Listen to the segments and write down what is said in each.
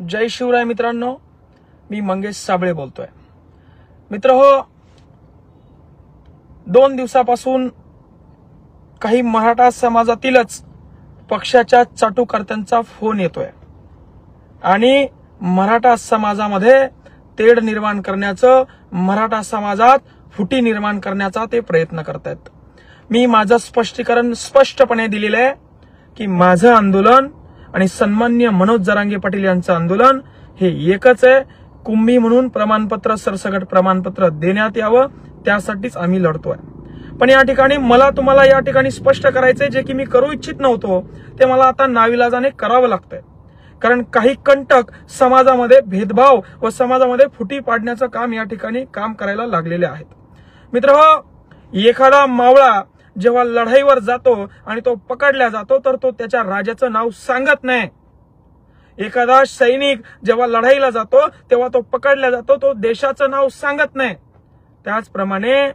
जय शिवराय मित्रांनो, मी मंगेश साबळे बोलतोय। मित्र हो, 2 दिवसापासून काही मराठा समाजातीलच पक्षाच्या चाटुकर्त्यांचा फोन येतोय आणि मराठा समाजामध्ये तेढ निर्माण करण्याचं, मराठा समाजात फुटी निर्माण करण्याचा ते प्रयत्न करतायत। मी माझं स्पष्टीकरण स्पष्टपणे दिलेलं आहे की माझं आंदोलन आणि सन्माननीय मनोज जरांगे पाटील यांचं आंदोलन हे एकच आहे। कुंभी म्हणून प्रमाणपत्र, सरसकट प्रमाणपत्र देण्यात यावं, त्यासाठीच आम्ही लढतोय। पण या ठिकाणी मला तुम्हाला या ठिकाणी स्पष्ट करायचंय, जे की मी करू इच्छित नव्हतो ते मला आता नाविलाजाने करावं लागतंय। कारण काही कंटक समाजामध्ये भेदभाव व समाजामध्ये फुटी पाडण्याचं काम या ठिकाणी काम करायला लागलेले आहेत। मित्रहो, एखादा मावळा जेव्हा लढाईवर जातो आणि तो पकडला जातो तर तो त्याच्या राजाचं नाव सांगत नाही। एखादा सैनिक जेव्हा लढाईला जातो तेव्हा तो पकडला जातो, तो देशाचं नाव सांगत नाही। त्याचप्रमाणे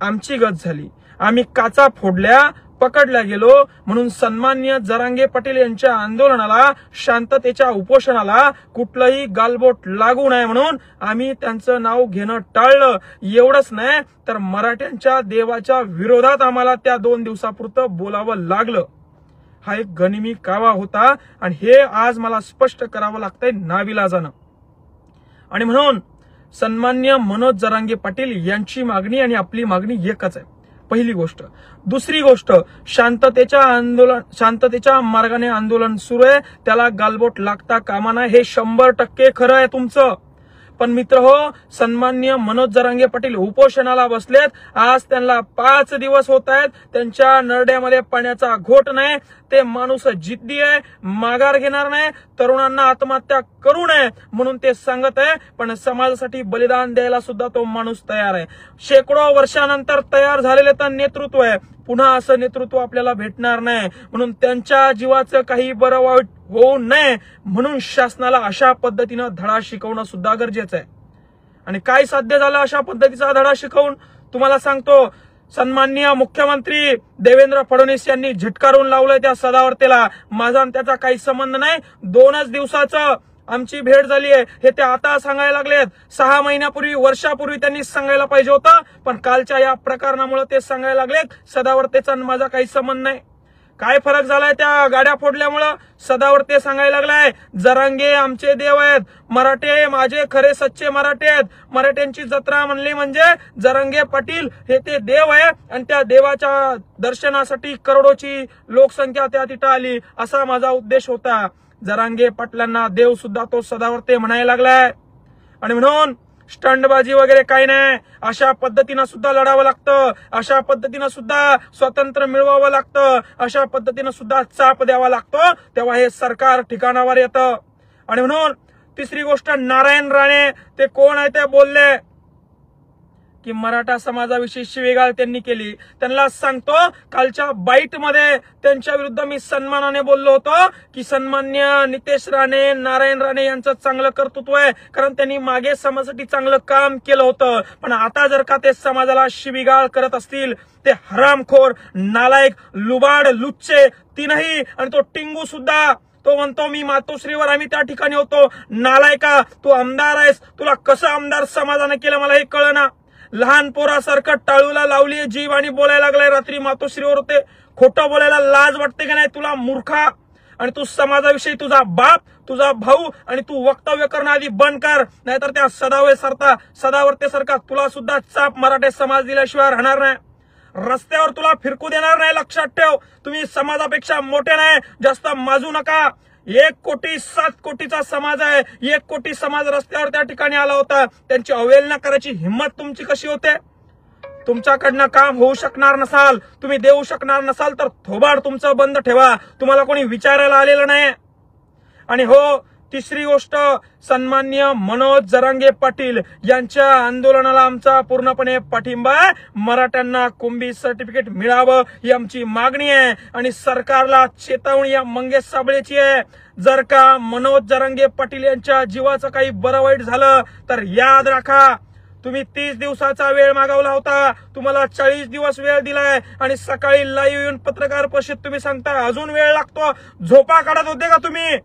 आमची गत झाली, आम्ही काचा फोडल्या, पकडल्या गेलो, म्हणून सन्माननीय जरांगे पाटील यांच्या आंदोलनाला, शांततेच्या उपोषणाला कुठलंही गालबोट लागू नये म्हणून आम्ही त्यांचं नाव घेणं टाळलं। एवढंच नाही तर मराठ्यांच्या देवाच्या विरोधात आम्हाला त्या 2 दिवसापुरतं बोलावं लागलं। हा एक गनिमी कावा होता आणि हे आज मला स्पष्ट करावं लागतंय नाविलाजानं। आणि म्हणून सन्माननीय मनोज जरांगे पाटील यांची मागणी आणि आपली मागणी एकच आहे, पहिली गोष्ट। दुसरी गोष्ट, शांततेच्या मार्गाने आंदोलन सुरू आहे, त्याला गालबोट लागता कामा नये, हे 100% खरं आहे तुमचं। पण मित्र हो, सन्माननीय मनोज जरांगे पाटील उपोषणाला बसलेत, आज त्यांना 5 दिवस होत आहेत, त्यांच्या नरड्यामध्ये पाण्याचा घोट नाही। ते माणूस जिद्दी आहे, माघार घेणार नाही, तरुणांना आत्महत्या करू नये म्हणून ते सांगत आहे, पण समाजासाठी बलिदान द्यायला सुद्धा तो माणूस तयार आहे। शेकडो वर्षानंतर तयार झालेले तर नेतृत्व आहे, पुन्हा असं नेतृत्व आपल्याला भेटणार नाही, म्हणून त्यांच्या जीवाचं काही बरं वाईट होऊ नये म्हणून शासनाला अशा पद्धतीनं धडा शिकवणं सुद्धा गरजेचं आहे। आणि काय साध्य झालं अशा पद्धतीचा धडा शिकवून? तुम्हाला सांगतो, सन्माननीय मुख्यमंत्री देवेंद्र फडणवीस यांनी झिटकारून लावलंय त्या सदावर्तेला। माझा आणि त्याचा काही संबंध नाही, 2च दिवसाचं आमची भेट झाली आहे हे ते आता सांगायला लागलेत। 6 महिन्यापूर्वी, वर्षापूर्वी त्यांनी सांगायला पाहिजे होतं, पण कालच्या या प्रकरणामुळे ते सांगायला लागलेत सदावर्तेचा माझा काही संबंध नाही। काय फरक झालाय त्या गाड्या फोडल्यामुळं? सदावर्ते सांगायला लागलाय जरांगे आमचे देव आहेत, मराठे माझे खरे सच्चे मराठे आहेत, मराठ्यांची जत्रा म्हणली म्हणजे जरांगे पाटील हे ते देव आहे आणि त्या देवाच्या दर्शनासाठी करोडोची लोकसंख्या त्या तिथं आली, असा माझा उद्देश होता। जरांगे पाटलांना देव सुद्धा तो सदावर्ते म्हणायला लागलाय। आणि म्हणून स्टंटबाजी वगैरे काही नाही, अशा पद्धतीनं सुद्धा लढावं लागतं, अशा पद्धतीनं सुद्धा स्वातंत्र्य मिळवावं लागतं, अशा पद्धतीनं सुद्धा चाप द्यावा लागतो, तेव्हा हे सरकार ठिकाणावर येतं। आणि म्हणून तिसरी गोष्ट, नारायण राणे ते कोण आहे ते बोलले की मराठा समाजाविषयी शिवीगाळ त्यांनी केली। त्यांना सांगतो, कालच्या बाईटमध्ये त्यांच्या विरुद्ध मी सन्मानाने बोललो होतो की सन्मान्य नितेश राणे, नारायण राणे यांचं चांगलं कर्तृत्व आहे, कारण त्यांनी मागे समाजासाठी चांगलं काम केलं होतं। पण आता जर का ते समाजाला शिवीगाळ करत असतील, ते हरामखोर, नालायक, लुबाड, लुच्चे तीनही, आणि तो टिंगू सुद्धा, तो म्हणतो मी मातोश्रीवर आम्ही त्या ठिकाणी होतो, नालायका तू आमदार आहेस, तुला कसं आमदार समाजाने केलं मला हे कळना। लहान पोरासारखं टाळूला लावली जीभ आणि बोलायला लागलाय, रात्री मातोश्रीवर होते, खोटं बोलायला लाज वाटते का नाही तुला मूर्खा? आणि तू समाजाविषयी तुझा बाप, तुझा भाऊ आणि तू वक्तव्य करणं आधी बंद कर, नाहीतर त्या सदावर्ते सारखा तुला सुद्धा चाप मराठे समाज दिल्याशिवाय राहणार नाही, रस्त्यावर तुला फिरकू देणार नाही। लक्षात ठेव, तुम्ही समाजापेक्षा मोठे नाही, जास्त माजू नका। 1,07 कोटीचा समाज आहे, 1 कोटी समाज रस्त्यावर त्या ठिकाणी आला होता, त्यांची अवहेलना करायची हिंमत तुमची कशी होते? तुमच्याकडनं काम होऊ शकणार नसाल, तुम्ही देऊ शकणार नसाल तर थोबाड तुमचं बंद ठेवा, तुम्हाला कोणी विचारायला आलेलं नाही। आणि हो, तिसरी गोष्ट, सन्माननीय मनोज जरांगे पाटील यांच्या आंदोलनाला आमचा पूर्णपणे पाठिंबा आहे। मराठ्यांना कुंभी सर्टिफिकेट मिळावं ही आमची मागणी आहे आणि सरकारला चेतावणी या मंगेश साबळेची आहे। जर का मनोज जरांगे पाटील यांच्या जीवाचं काही बरं वाईट झालं तर याद राखा, तुम्ही 30 दिवसाचा वेळ मागवला होता, तुम्हाला 40 दिवस वेळ दिलाय आणि सकाळी लाईव्ह येऊन पत्रकार परिषदेत तुम्ही सांगता अजून वेळ लागतो। झोपा काढत होते का तुम्ही?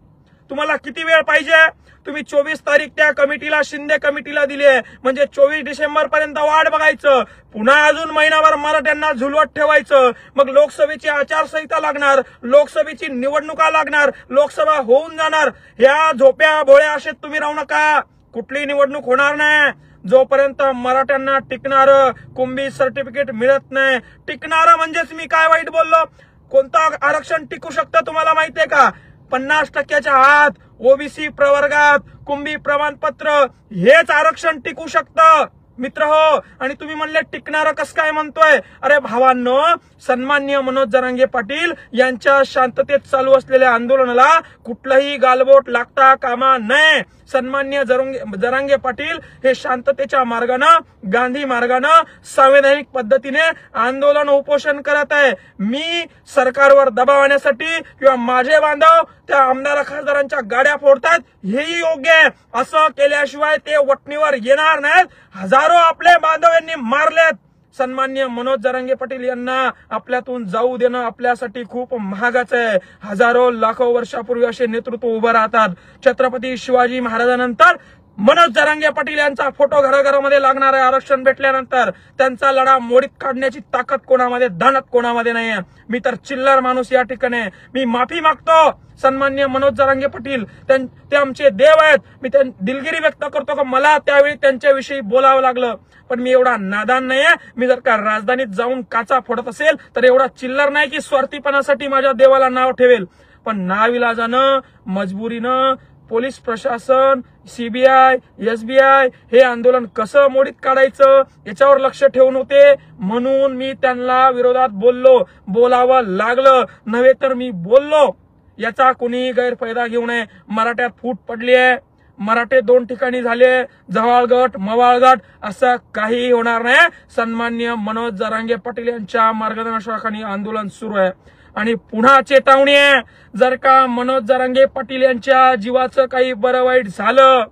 तुम्हाला किती वेळ पाहिजे? तुम्ही 24 तारीख त्या कमिटीला, शिंदे कमिटीला दिली आहे, म्हणजे 24 डिसेंबर पर्यंत वाट बघायचं. पुन्हा अजून महिनाभर मराठ्यांना झुलवत ठेवायचं. मग लोकसभेची आचारसंहिता लागणार, लोकसभेची निवडणुका लागणार, लोकसभा होऊन जाणार. ह्या झोप्या भोळ्या असेच तुम्ही राहू नका. कुठली निवडणूक होणार नाही जोपर्यंत मराठ्यांना टिकणार कुंभी सर्टिफिकेट मिळत नाही. टिकणार म्हणजेच मी काय वाईट बोललो? कोणतं आरक्षण टिकू शकतं तुम्हाला माहितीये का? 50% आत, ओबीसी प्रवर्गात, कुंभी प्रमाणपत्र, हेच आरक्षण टिकू शकतं मित्र हो. आणि तुम्ही म्हणले टिकणारं कसं काय म्हणतोय? अरे भावांनो, सन्माननीय मनोज जरांगे पाटील यांच्या शांततेत चालू असलेल्या आंदोलनाला कुठलंही गालबोट लागता कामा नये. सन्माननीय जरांगे पाटील हे शांततेच्या मार्गानं, गांधी मार्गानं, संवैधानिक पद्धतीने आंदोलन उपोषण करत आहे. मी सरकारवर दबाव आणण्यासाठी किंवा माझे बांधव त्या आमदार खासदारांच्या गाड्या फोडतात हेही योग्य आहे. असं केल्याशिवाय ते वटणीवर येणार नाहीत. हजारो आपले बांधव यांनी मारलेत. सन्माननीय मनोज जरांगे पाटील यांना आपल्यातून जाऊ देणं आपल्यासाठी खूप महागाचं आहे. हजारो लाखो वर्षापूर्वी असे नेतृत्व उभं राहतात. छत्रपती शिवाजी महाराजांनंतर मनोज जरांगे पाटील यांचा फोटो घराघरामध्ये लागणार आहे. आरक्षण भेटल्यानंतर त्यांचा लढा मोडीत काढण्याची ताकद कोणामध्ये, दानत कोणामध्ये नाहीये. मी तर चिल्लर माणूस या ठिकाणी. मी माफी मागतो सन्माननीय मनोज जरांगे पाटील, ते आमचे देव आहेत. मी दिलगिरी व्यक्त करतो का मला त्यावेळी त्यांच्याविषयी बोलावं लागलं, पण मी एवढा नादान नाहीये. मी जर का राजधानीत जाऊन काचा फोडत असेल तर एवढा चिल्लर नाही की स्वार्थीपणासाठी माझ्या देवाला नाव ठेवेल. पण नाविलाजानं, मजबुरीनं पोलीस प्रशासन, सीबीआय, एसबीआय हे आंदोलन कसं मोडीत काढायचं याच्यावर लक्ष ठेवून होते. म्हणून मी त्यांना विरोधात बोललो, बोलावं लागलं. नव्हे तर मी बोललो. याचा कुणी गैरफायदा घेऊ नये. मराठ्यात फूट पडली आहे. मराठे 2 ठिकाणी झाले, जव्हाळगट, मवाळगट. असं काही होणार नाही. सन्माननीय मनोज जरांगे पाटील यांच्या मार्गदर्शनाखाली आंदोलन सुरू आहे. आणि पुन्हा चेतावणी आहे, जर का मनोज जरांगे पाटील यांच्या जीवाचं काही बरं वाईट झालं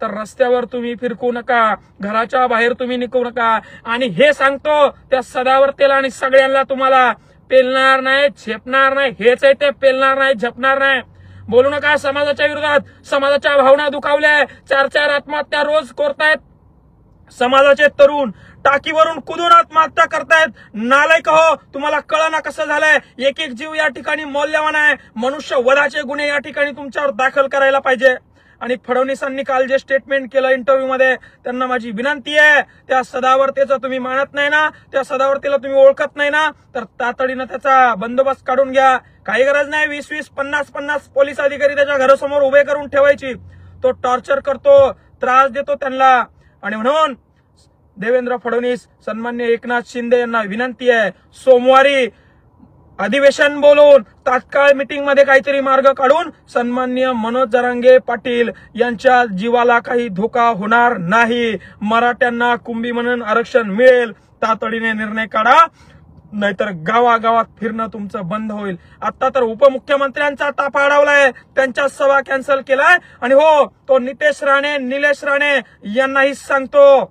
तर रस्त्यावर तुम्ही फिरकू नका, घराच्या बाहेर तुम्ही निघू नका. आणि हे सांगतो त्या सदावर्तेला आणि सगळ्यांना, तुम्हाला पेलणार नाही, झेपणार नाही. हेच आहे ते, पेलणार नाही, झेपणार नाही. बोलू नका समाजाच्या विरोधात. समाजाच्या भावना दुखावल्या. 4-4 आत्महत्या रोज करतायत समाजाचे तरुण. टाकीवरून कुदून आत्महत्या करतायत. नालायक हो, तुम्हाला कळना कसं झालंय. एक जीव या ठिकाणी मौल्यवान आहे. मनुष्य वधाचे गुन्हे या ठिकाणी तुमच्यावर दाखल करायला पाहिजे. आणि फडणवीसांनी काल जे स्टेटमेंट केलं इंटरव्ह्यू मध्ये, त्यांना माझी विनंती आहे, त्या सदावर्तेचं तुम्ही मानत नाही ना, त्या सदावर्तेला तुम्ही ओळखत नाही ना, तर तातडीनं त्याचा बंदोबस्त काढून घ्या. काही गरज नाही 20-20, 50-50 पोलीस अधिकारी त्याच्या घरासमोर उभे करून ठेवायची. तो टॉर्चर करतो, त्रास देतो त्यांना. आणि म्हणून देवेंद्र फडणवीस, सन्मान्य एकनाथ शिंदे यांना विनंती आहे, सोमवारी अधिवेशन बोलून तात्काळ मीटिंग मध्ये काहीतरी मार्ग काढून सन्माननीय मनोज जरांगे पाटील यांच्या जीवाला काही धोका होणार नाही. मराठ्यांना कुंभी म्हणून आरक्षण मिळेल. तातडीने निर्णय काढा, नाहीतर गावागावात फिरणं तुमचं बंद होईल. आता तर उपमुख्यमंत्र्यांचा ताफा अडवलाय, त्यांच्या सभा कॅन्सल केलाय. आणि हो, तो नितेश राणे, निलेश राणे यांनाही सांगतो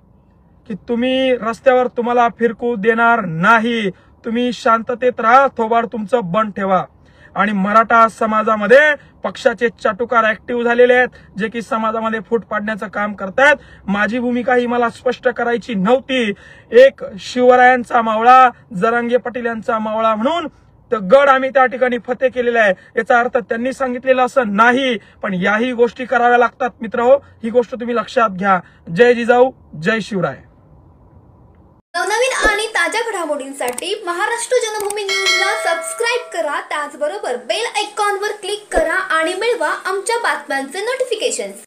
की तुम्ही रस्त्यावर तुम्हाला फिरकू देणार नाही. तुम्ही शांततेत राहा, थोबाड तुमचं बंद ठेवा. आणि मराठा समाजामध्ये पक्षाचे चाटुकार ऍक्टिव्ह झालेले आहेत, जे की समाजामध्ये फूट पाडण्याचं काम करतायत. माझी भूमिका ही मला स्पष्ट करायची नव्हती. एक शिवरायांचा मावळा, जरांगे पाटील यांचा मावळा म्हणून तर गड आम्ही त्या ठिकाणी फतेह केलेला आहे. याचा अर्थ त्यांनी सांगितलेलं असं नाही, पण याही गोष्टी कराव्या लागतात मित्रहो. ही गोष्ट तुम्ही लक्षात घ्या. जय जिजाऊ, जय शिवराय. नवनवीन आणि ताज्या घडामोडींसाठी महाराष्ट्र जनभूमी न्यूजला सबस्क्राईब करा. त्याचबरोबर बेल आयकॉनवर क्लिक करा आणि मिळवा आमच्या बातम्यांचे नोटिफिकेशन्स.